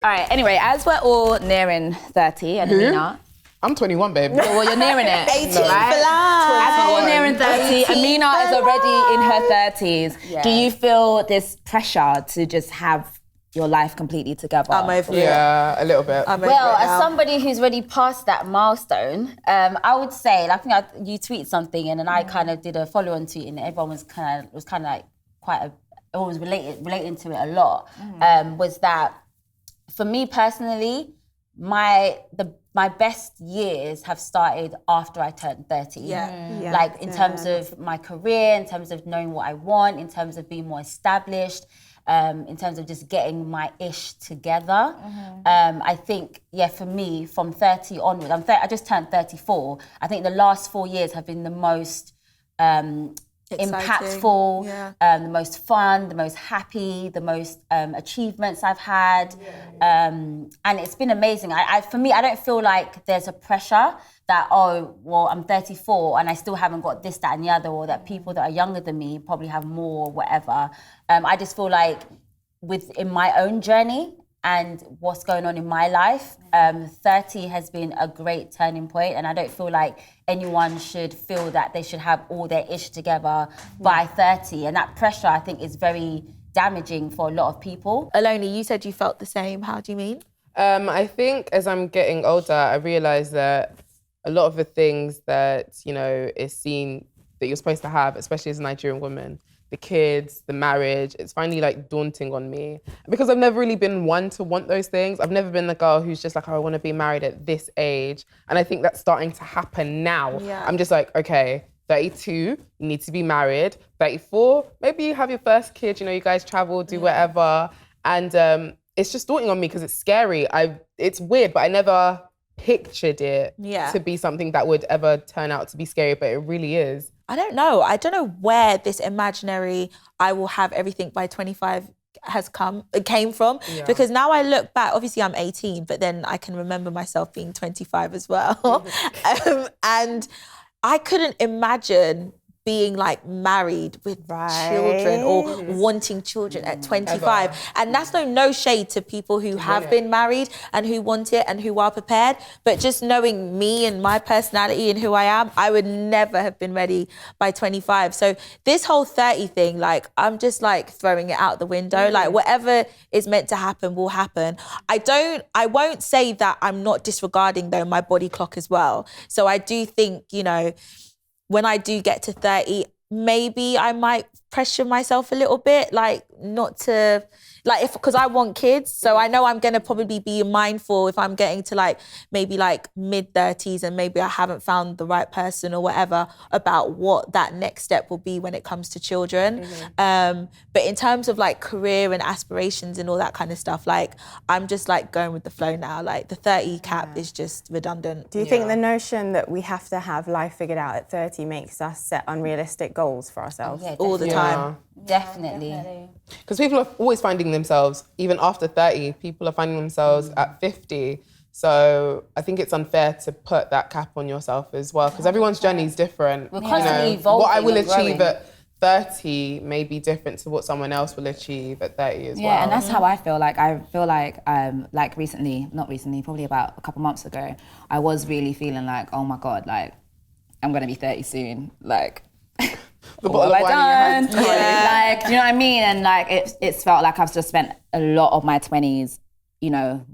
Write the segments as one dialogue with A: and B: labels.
A: All right, anyway, as we're all nearing 30, and Amina...
B: I'm 21, babe.
A: Well, you're nearing it.
C: 18
A: right?
C: for life.
A: As we're all nearing 30, Amina is already in her 30s. Yeah. Do you feel this pressure to just have your life completely together?
C: I'm over it.
B: Yeah, a little bit.
D: Well, as somebody who's already passed that milestone, I would say, I think you tweeted something and then I kind of did a follow-on tweet and everyone was kind of like everyone was relating to it a lot. Was that for me personally, my best years have started after I turned 30. Like in terms of my career, in terms of knowing what I want, in terms of being more established, in terms of just getting my ish together. I think, for me, from 30 onwards, I just turned 34. I think the last 4 years have been the most impactful, the most fun, the most happy, the most achievements I've had. And it's been amazing. For me, I don't feel like there's a pressure that, I'm 34 and I still haven't got this, that and the other, or that people that are younger than me probably have more or whatever. I just feel like in my own journey and what's going on in my life, 30 has been a great turning point, and I don't feel like anyone should feel that they should have all their ish together by 30, and that pressure I think is very damaging for a lot of people.
C: Oloni, you said you felt the same. How do you mean?
B: I think as I'm getting older, I realise that a lot of the things that, is seen that you're supposed to have, especially as a Nigerian woman, the kids, the marriage, it's finally like daunting on me. Because I've never really been one to want those things. I've never been the girl who's just like, I want to be married at this age. And I think that's starting to happen now. Yeah. I'm just like, okay, 32, you need to be married. 34, maybe you have your first kid, you guys travel, do whatever. And it's just daunting on me because it's scary. It's weird, but I never pictured it to be something that would ever turn out to be scary, but it really is.
C: I don't know where this imaginary I will have everything by 25 came from. Because now I look back, obviously I'm 18, but then I can remember myself being 25 as well. And I couldn't imagine being like married with children or wanting children at 25. And that's no shade to people who have been married and who want it and who are prepared. But just knowing me and my personality and who I am, I would never have been ready by 25. So this whole 30 thing, like, I'm just like throwing it out the window. Like whatever is meant to happen will happen. I won't say that I'm not disregarding though my body clock as well. So I do think, when I do get to 30, maybe I might pressure myself a little bit, like not to, like because I want kids. So I know I'm gonna probably be mindful if I'm getting to like maybe like mid-30s and maybe I haven't found the right person or whatever about what that next step will be when it comes to children. But in terms of like career and aspirations and all that kind of stuff, like I'm just like going with the flow now. Like the 30 cap is just redundant.
E: Do you think the notion that we have to have life figured out at 30 makes us set unrealistic goals for ourselves?
C: All the time.
D: Definitely.
B: Because people are always finding themselves, even after 30, people are finding themselves at 50. So I think it's unfair to put that cap on yourself as well, because everyone's journey is different.
D: We're constantly evolving.
B: What I will achieve
D: growing.
B: at 30 may be different to what someone else will achieve at 30 as well.
A: Yeah, and that's how I feel. Like probably about a couple months ago, I was really feeling like, oh my God, like I'm gonna be 30 soon. Like, what have I done? Like, do you know what I mean? And like, it's felt like I've just spent a lot of my 20s,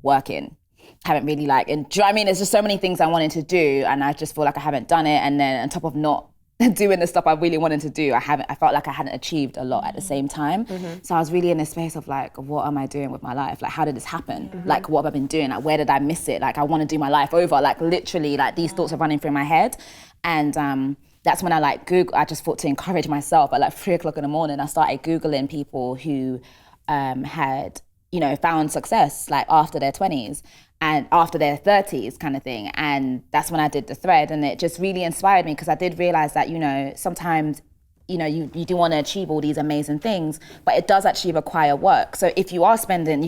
A: working. Haven't really like, and do you know what I mean? There's just so many things I wanted to do, and I just feel like I haven't done it. And then on top of not doing the stuff I really wanted to do, I felt like I hadn't achieved a lot at the same time. So I was really in this space of like, what am I doing with my life? Like, how did this happen? Like, what have I been doing? Like, where did I miss it? Like, I want to do my life over. Like, literally, like these thoughts are running through my head. And that's when I just thought to encourage myself at like 3:00 in the morning, I started Googling people who had, found success like after their 20s and after their 30s kind of thing. And that's when I did the thread, and it just really inspired me because I did realize that, sometimes, you do want to achieve all these amazing things, but it does actually require work. So if you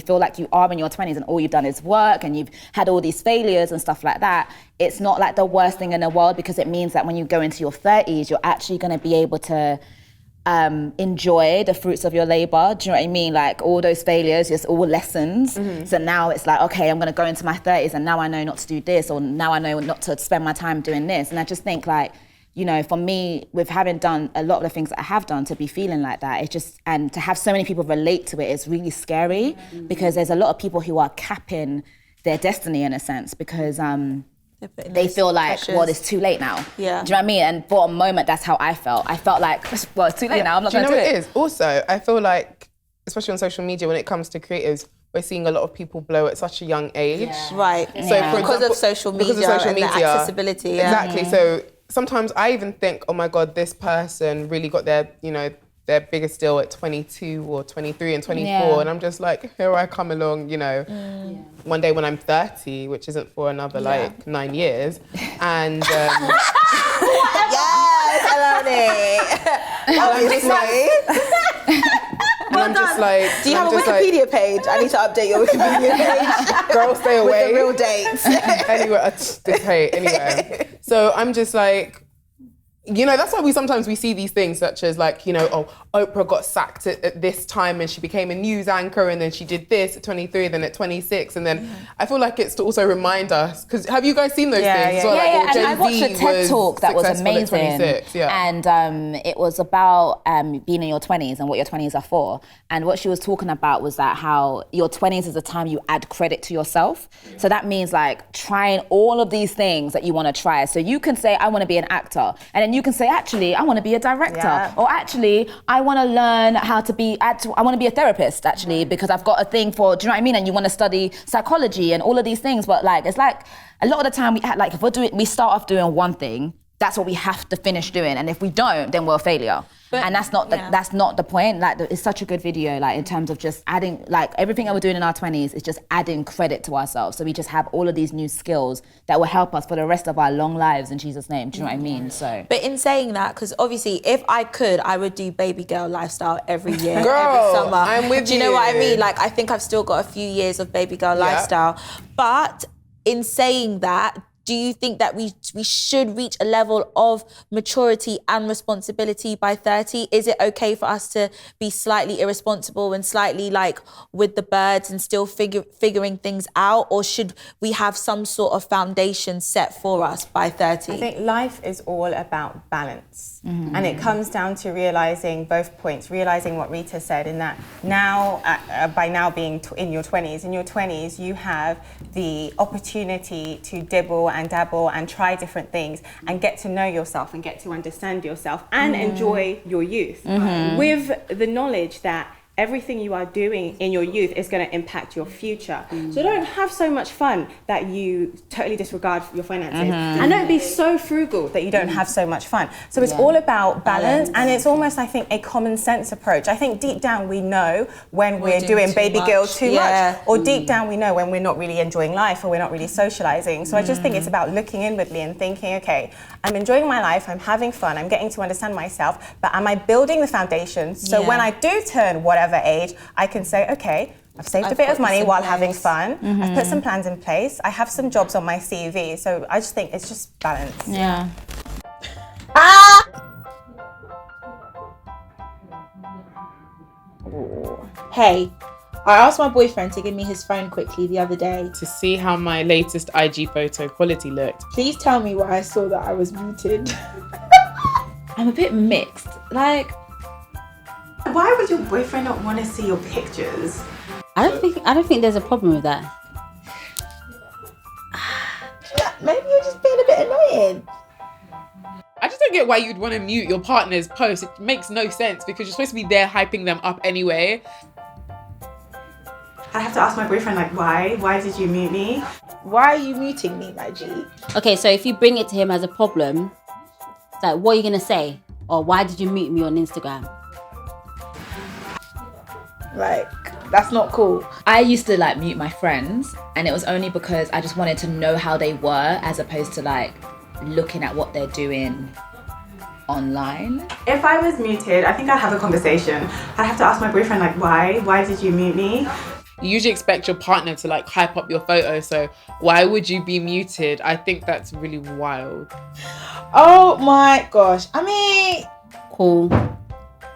A: feel like you are in your 20s and all you've done is work and you've had all these failures and stuff like that, it's not like the worst thing in the world, because it means that when you go into your 30s, you're actually going to be able to enjoy the fruits of your labor. Do you know what I mean? Like all those failures, just all lessons. So now it's like, okay, I'm gonna go into my 30s and now I know not to do this, or now I know not to spend my time doing this. And I just think like, you know, for me, with having done a lot of the things that I have done, to be feeling like that, it's just, and to have so many people relate to it is really scary, because there's a lot of people who are capping their destiny in a sense, because they feel like, well, it's too late now.
C: Yeah.
A: Do you know what I mean? And for a moment, that's how I felt. I felt like, well, it's too late now. I'm not going to do it.
B: Do you know what it is? Also, I feel like, especially on social media, when it comes to creatives, we're seeing a lot of people blow at such a young age.
C: Right.
B: So for
C: because
B: example,
C: of social media and the accessibility. Yeah.
B: Exactly. So sometimes I even think, oh my God, this person really got their, you know, their biggest deal at 22 or 23 and 24. And I'm just like, here I come along, you know, one day when I'm 30, which isn't for another like 9 years. And
C: Yes, Oloni.
B: I'm just like, and I'm just like,
C: do you have a Wikipedia page? I need to update your Wikipedia page.
B: Girl, stay away.
C: With the real dates.
B: Anyway. So I'm just like, you know, that's why we sometimes see these things such as like, you know, oh, Oprah got sacked at this time and she became a news anchor, and then she did this at 23, then at 26. And then I feel like it's to also remind us, because have you guys seen those things?
A: And I watched a TED talk that was amazing. And it was about being in your 20s and what your 20s are for. And what she was talking about was that how your 20s is the time you add credit to yourself. So that means like trying all of these things that you want to try. So you can say, I want to be an actor. And then you can say, actually, I want to be a director. Or actually, I want to learn how to be, I want to be a therapist, actually, because I've got a thing for, do you know what I mean? And you want to study psychology and all of these things. But like, it's like, a lot of the time we act like if we start off doing one thing, that's what we have to finish doing. And if we don't, then we're a failure. And that's not the point. Like, it's such a good video, like in terms of just adding, like everything that we're doing in our 20s is just adding credit to ourselves. So we just have all of these new skills that will help us for the rest of our long lives in Jesus' name. Do you know what I mean? So.
C: But in saying that, because obviously if I could, I would do baby girl lifestyle every year,
B: Girl,
C: every summer.
B: I'm with you.
C: Do you know what I mean? Like, I think I've still got a few years of baby girl lifestyle. But in saying that, do you think that we should reach a level of maturity and responsibility by 30? Is it okay for us to be slightly irresponsible and slightly like with the birds and still figuring things out? Or should we have some sort of foundation set for us by 30?
E: I think life is all about balance. And it comes down to realizing both points, realizing what Rita said, in that now, by now being in your 20s, you have the opportunity to dibble and dabble and try different things and get to know yourself and get to understand yourself and enjoy your youth with the knowledge that everything you are doing in your youth is going to impact your future. So don't have so much fun that you totally disregard your finances. And don't be so frugal that you don't have so much fun. So it's all about balance, and it's almost, I think, a common sense approach. I think deep down we know when we're doing baby girl too much, or deep down we know when we're not really enjoying life or we're not really socializing. So I just think it's about looking inwardly and thinking, okay, I'm enjoying my life, I'm having fun, I'm getting to understand myself, but am I building the foundation so when I do turn whatever age, I can say, okay, I've saved a bit of money while having fun, I've put some plans in place, I have some jobs on my CV. So I just think it's just balance.
A: Yeah.
C: Hey, I asked my boyfriend to give me his phone quickly the other day
B: to see how my latest IG photo quality looked.
C: Please tell me why I saw that I was muted.
A: I'm a bit mixed. Like,
E: why would your boyfriend not want to see your pictures?
D: I don't think there's a problem with that.
C: Maybe you're just being a bit annoying.
B: I just don't get why you'd want to mute your partner's post. It makes no sense because you're supposed to be there hyping them up anyway.
E: I have to ask my boyfriend, like, why? Why did you mute me?
C: Why are you muting me, my G?
D: Okay, so if you bring it to him as a problem, it's like, what are you going to say? Or why did you mute me on Instagram?
C: Like, that's not cool.
A: I used to like mute my friends, and it was only because I just wanted to know how they were as opposed to like looking at what they're doing online.
E: If I was muted, I think I'd have a conversation. I'd have to ask my boyfriend, like, why? Why did you mute me?
B: You usually expect your partner to like hype up your photo, so why would you be muted? I think that's really wild.
C: Oh my gosh. I mean,
D: Cool.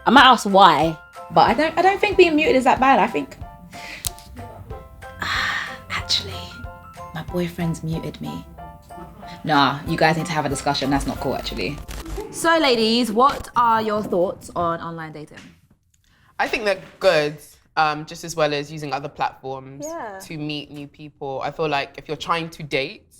D: I might ask why.
C: But I don't think being muted is that bad. I think actually my boyfriend's muted me. Nah, you guys need to have a discussion. That's not cool, actually. So, ladies, what are your thoughts on online dating?
B: I think they're good, just as well as using other platforms to meet new people. I feel like if you're trying to date,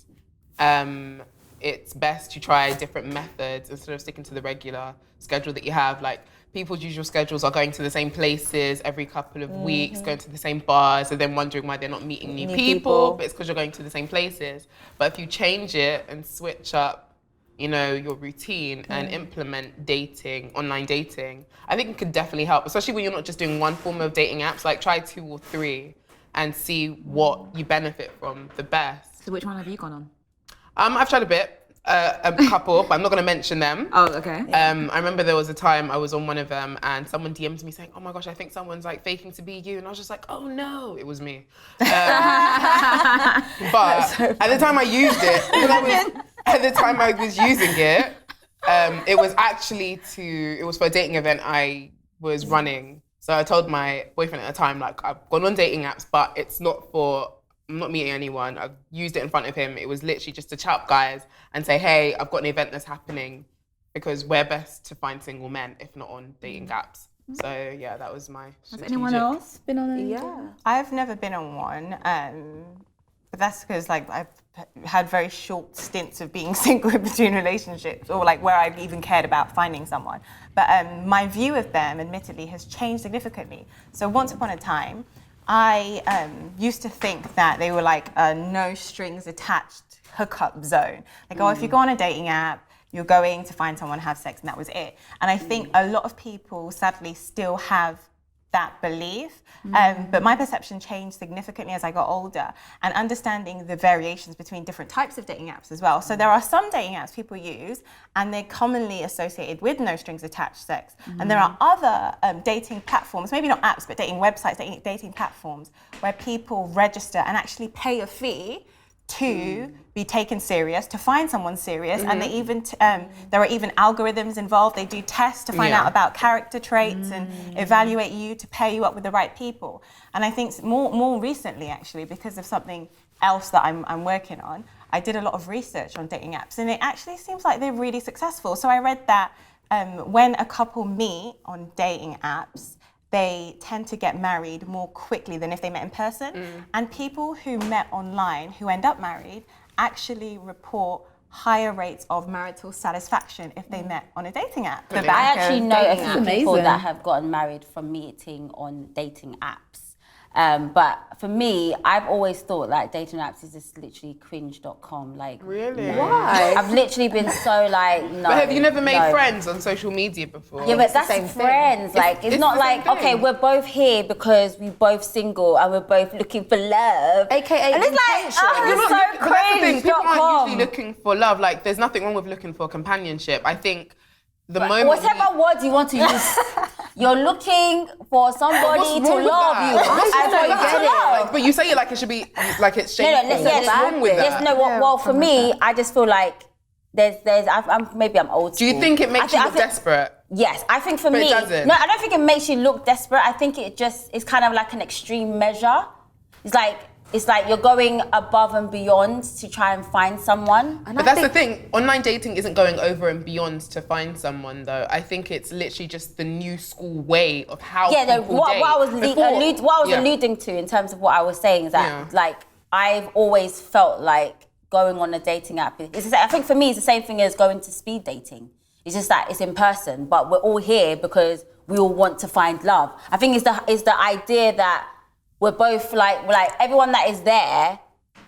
B: it's best to try different methods instead of sticking to the regular schedule that you have. Like, people's usual schedules are going to the same places every couple of weeks, going to the same bars, and then wondering why they're not meeting new people. But it's because you're going to the same places. But if you change it and switch up, you know, your routine and implement dating, online dating, I think it could definitely help, especially when you're not just doing one form of dating apps. Like, try 2 or 3 and see what you benefit from the best.
C: So which one have you gone on?
B: I've tried a bit. A couple, but I'm not going to mention them.
C: Oh, okay.
B: I remember there was a time I was on one of them and someone DM'd me saying, oh my gosh, I think someone's like faking to be you. And I was just like, oh no, it was me. But at the time I used it, it was actually it was for a dating event I was running. So I told my boyfriend at the time, like, I've gone on dating apps, but I'm not meeting anyone. I've used it in front of him. It was literally just to chat up guys and say, hey, I've got an event that's happening, because we're best to find single men, if not on dating apps. So yeah, that was my strategic.
C: Has anyone else been on it?
E: Yeah. I've never been on one, but that's because like I've had very short stints of being single in between relationships, or like where I've even cared about finding someone. But my view of them, admittedly, has changed significantly. So once upon a time, I used to think that they were like a no strings attached hookup zone. Like, oh, if you go on a dating app, you're going to find someone, have sex, and that was it. And I think a lot of people sadly still have that belief. But my perception changed significantly as I got older, and understanding the variations between different types of dating apps as well. So there are some dating apps people use, and they're commonly associated with no strings attached sex. And there are other dating platforms, maybe not apps, but dating websites, dating platforms, where people register and actually pay a fee to be taken serious, to find someone serious, and they even there are even algorithms involved. They do tests to find out about character traits and evaluate you to pair you up with the right people. And I think more recently, actually, because of something else that I'm working on, I did a lot of research on dating apps, and it actually seems like they're really successful. So I read that when a couple meet on dating apps, they tend to get married more quickly than if they met in person. And people who met online who end up married actually report higher rates of marital satisfaction if they met on a dating app.
D: I actually know a few people that have gotten married from meeting on dating apps. But for me, I've always thought like dating apps is just literally cringe.com. Like,
B: really?
D: No.
B: Why?
D: I've literally been so like, no.
B: But have you never made friends on social media before?
D: Yeah, but that's friends. Like, it's not like, okay, we're both here because we're both single and we're both looking for love.
C: AKA
D: and it's like, oh,
B: so cringe. People aren't
D: cringe.com.
B: usually looking for love. Like, there's nothing wrong with looking for companionship. I think the moment
D: whatever word you want to use, you're looking for somebody to love you. I don't get it.
B: Like, but you say it like it should be, like it's shameful.
D: What's wrong with that? Well, for me, I just feel like maybe I'm old school.
B: Do you think it makes you look desperate?
D: Yes, I think for me,
B: it doesn't.
D: No, I don't think it makes you look desperate. I think it's kind of like an extreme measure. It's like you're going above and beyond to try and find someone.
B: But that's the thing. Online dating isn't going over and beyond to find someone, though. I think it's literally just the new school way of how people date.
D: What I was alluding to in terms of what I was saying is that, like, I've always felt like going on a dating app. I think for me, it's the same thing as going to speed dating. It's just that it's in person, but we're all here because we all want to find love. I think it's the idea that we're both like everyone that is there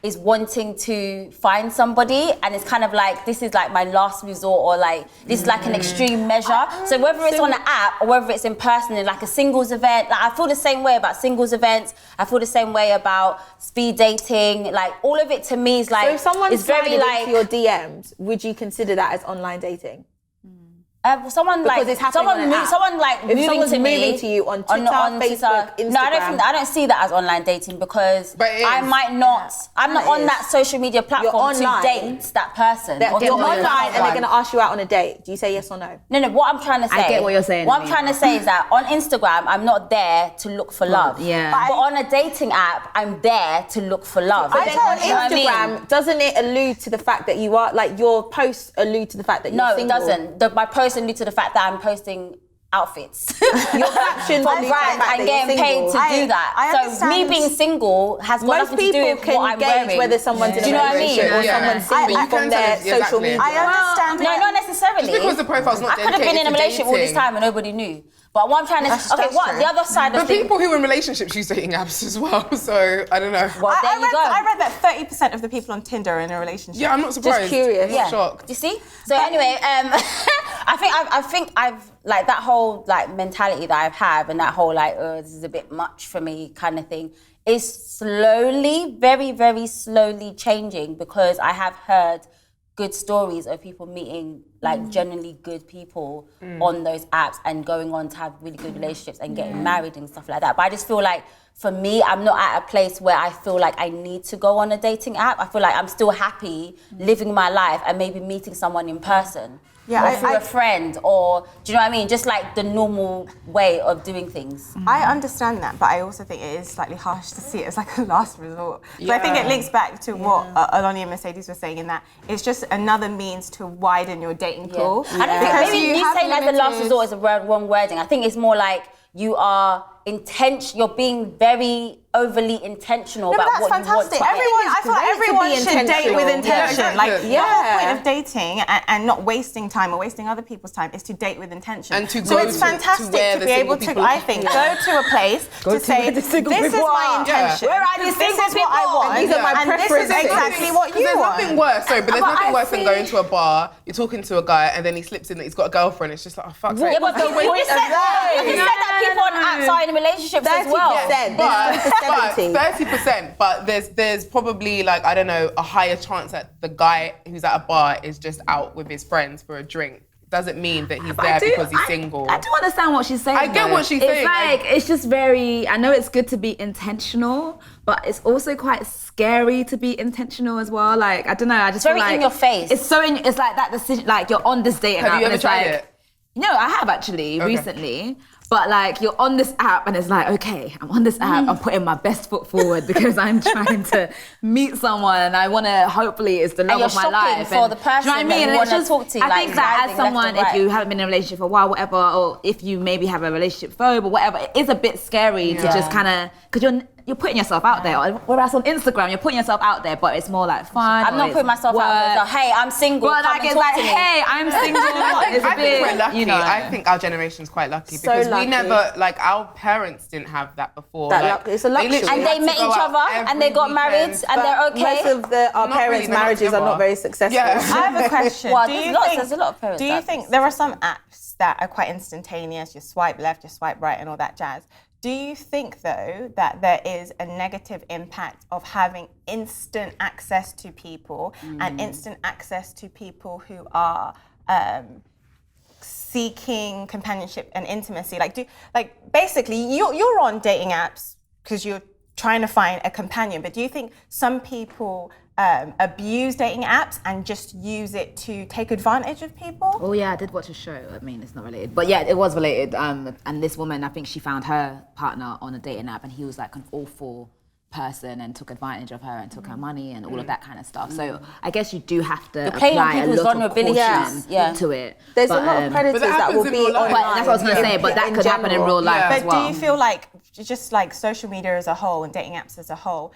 D: is wanting to find somebody, and it's kind of like, this is like my last resort, or like this is like an extreme measure. So whether it's on an app or whether it's in person in like a singles event, like I feel the same way about singles events. I feel the same way about speed dating. Like all of it to me is like,
C: so if someone
D: it's very like
C: your DMs, would you consider that as online dating?
D: Someone
C: Because
D: like
C: it's happening on an app.
D: someone like
C: If
D: moving
C: someone's
D: to me
C: moving to you on Twitter, Facebook, Instagram.
D: No, I don't see that as online dating because
B: But it is.
D: I might not. I'm not
C: It
D: on
C: is.
D: that social media platform to
C: online.
D: date that person.
C: You're
D: or to know
C: online
D: that
C: and they're
D: one.
C: going to ask you out on a date. Do you say yes or no?
D: No, what I'm trying to say.
A: I get what you're saying,
D: What I'm
A: Amina.
D: trying to say is that on Instagram, I'm not there to look for love.
A: Yeah.
D: But on a dating app, I'm there to look for love.
C: But then on
D: You know what I mean?
C: Instagram, doesn't it allude to the fact that you are, like, your posts allude to the fact that you're
D: No,
C: single?
D: it doesn't. My post allude to the fact that I'm posting outfits.
C: Your captions
D: for
C: allude to the
D: brands
C: fact
D: and
C: that you're
D: getting paid to
C: single.
D: do that.
E: I
D: So
E: understand.
D: me being single has got
C: Most
D: nothing to do
C: people
D: with what I'm
C: can gauge
D: wearing.
C: whether someone's in
D: Do
C: a
D: you know what I mean?
C: relationship or
B: Yeah.
C: someone's single
B: You can
C: from
B: tell
C: their
B: us, exactly.
C: social media.
E: I understand.
D: No, not necessarily.
B: Just because the profile's not
D: I could have been in a
B: dedicated to
D: relationship all this
B: dating.
D: time and nobody knew. But what I'm trying to
E: That's
D: the
E: true.
D: other side of
B: But
D: things.
B: people who are in relationships use dating apps as well, so I don't know.
D: Well, there you go.
E: I read that 30% of the people on Tinder are in a relationship.
B: Yeah, I'm not surprised.
C: curious.
B: I'm not shocked.
D: Do you see? So anyway, I think I've like that whole like mentality that I've had and that whole like this is a bit much for me kind of thing is slowly, very very slowly changing because I have heard good stories of people meeting like genuinely good people on those apps and going on to have really good relationships and getting married and stuff like that. But I just feel like for me, I'm not at a place where I feel like I need to go on a dating app. I feel like I'm still happy living my life and maybe meeting someone in person.
E: Yeah,
D: or through a friend, or do you know what I mean? Just like the normal way of doing things.
E: I understand that, but I also think it is slightly harsh to see it as like a last resort. So I think it links back to what Oloni and Mercedes were saying in that it's just another means to widen your dating pool.
D: I don't think maybe you saying as the last resort is a wrong wording. I think it's more like you are you're being very overly intentional about what you want to
E: I feel like everyone should date with intention.
B: Yeah,
E: Like,
B: exactly.
E: the whole point of dating and not wasting time or wasting other people's time is to date with intention.
B: And to
E: so
B: go
E: it's
B: to
E: fantastic
B: where
E: to
B: the
E: be able
B: single
E: to,
B: people-
E: I think, go to a place to say, this is my intention.
D: Where are these
E: This
D: single
E: is what I
D: people?
E: want.
C: These are my
E: And this is
C: preferences.
E: exactly what you
B: There's
E: want.
B: nothing worse. Sorry, but there's
A: But
B: nothing
A: I
B: worse than
A: see-
B: going to a bar. You're talking to a guy, and then he slips in that he's got a girlfriend. It's just like, oh fuck.
D: Yeah, but you just said that people on apps are in relationships as well.
C: 30%. There's 70.
B: But there's probably like, I don't know, a higher chance that the guy who's at a bar is just out with his friends for a drink. Doesn't mean that he's there because he's single.
A: I do understand what she's saying.
B: I get
A: though.
B: what she's
A: it's
B: saying.
A: Like, it's just very, I know it's good to be intentional, but it's also quite scary to be intentional as well. Like, I don't know, I just
D: Very
A: feel like
D: in your face.
A: It's it's like that decision, like you're on this dating app
B: Have you
A: and
B: ever
A: it's
B: tried
A: like,
B: it?
A: no, I have actually recently. But like you're on this app and it's like, okay, I'm on this app, I'm putting my best foot forward because I'm trying to meet someone and I want to, hopefully it's the love
D: you're
A: of my
D: shopping
A: life.
D: for
A: and,
D: the person
A: do you know what I
D: that
A: mean?
D: you
A: And it's
D: wanna
A: just,
D: talk to,
A: I
D: like,
A: think that as
D: driving left
A: someone,
D: and
A: if
D: right.
A: you haven't been in a relationship for a while, whatever, or if you maybe have a relationship phobe or whatever, it is a bit scary to just kind of, because you're putting yourself out there. Whereas on Instagram, you're putting yourself out there, but it's more like fun.
D: I'm not putting myself out there. So, hey, I'm single.
A: But
D: come
A: like
D: and
A: it's
D: talk
A: like,
D: to me.
A: hey, I'm single. It's a
B: I
A: bit,
B: think we're lucky.
A: you know.
B: I think our generation's quite lucky
C: So
B: because
C: lucky.
B: we never, like, our parents didn't have that before.
C: That
B: Like,
C: it's a luxury.
B: literally
D: And they
B: had to
D: met
B: go
D: each
B: out
D: other and they
B: every
D: got married
B: weekend.
D: and they're okay.
C: Most of our
B: Not
C: parents'
B: really, they're not
C: marriages are
B: together.
C: not very successful.
B: Yeah.
E: I have a question.
D: Well,
E: Do
D: there's
E: you
D: lots-
E: think-
D: there's a lot of parents
E: Do you
D: that-
E: think there are some apps that are quite instantaneous? You swipe left, you swipe right, and all that jazz. Do you think, though, that there is a negative impact of having instant access to people and instant access to people who are seeking companionship and intimacy? Basically, you're on dating apps because you're trying to find a companion, but do you think some people abuse dating apps and just use it to take advantage of people?
A: Oh yeah, I did watch a show. I mean, it's not related, but yeah, it was related. And this woman, I think she found her partner on a dating app, and he was like an awful person and took advantage of her and took her money and all of that kind of stuff. So I guess you do have to
D: playing on
A: apply a
D: people's
A: lot of
D: vulnerabilities.
A: caution to it.
C: There's
A: But,
C: a lot of predators
B: But that
C: that will
B: happens
C: be
B: in real life.
C: online.
A: But that's what I was gonna say. But that could happen in real life
B: Yeah.
A: as
E: But
A: well.
E: do you feel like just like social media as a whole and dating apps as a whole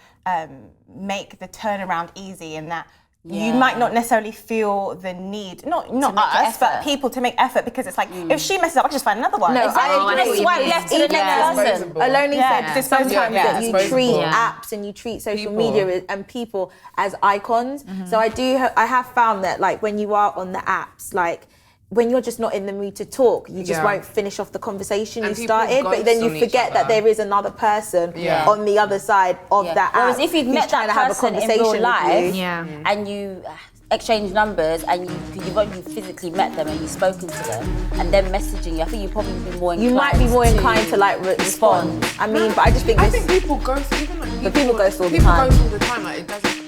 E: make the turnaround easy in that you might not necessarily feel the need, not
D: make
E: us, but
D: effort.
E: people to make effort because it's like, if she messes up, I can just find another one.
C: No,
D: Exactly.
C: I
D: You
C: agree.
D: just swipe left to the next person.
C: Oloni said sometimes that you
B: disposable.
C: treat
A: Yeah.
C: apps and you treat social
B: People.
C: media and people as icons. So I have found that like when you are on the apps, like when you're just not in the mood to talk, you just
B: Yeah.
C: won't finish off the conversation
B: And
C: you
B: people
C: started, but then you
B: ghost on each
C: forget that
B: other.
C: there is another person
B: Yeah.
C: on the other side of that app.
D: Whereas if you'd
C: who's
D: met
C: trying
D: that
C: to have a
D: person in
C: conversation
D: real
C: with
D: life
C: you.
A: Yeah.
D: and you exchanged numbers and you've only physically met them and you've spoken to them and then messaging you, I think you'd probably be more inclined.
C: You might be more inclined to like respond. I mean, but I just think
B: I think people ghost, even like
C: people ghost all the
B: people
C: time.
B: ghost all the time. Like it doesn't.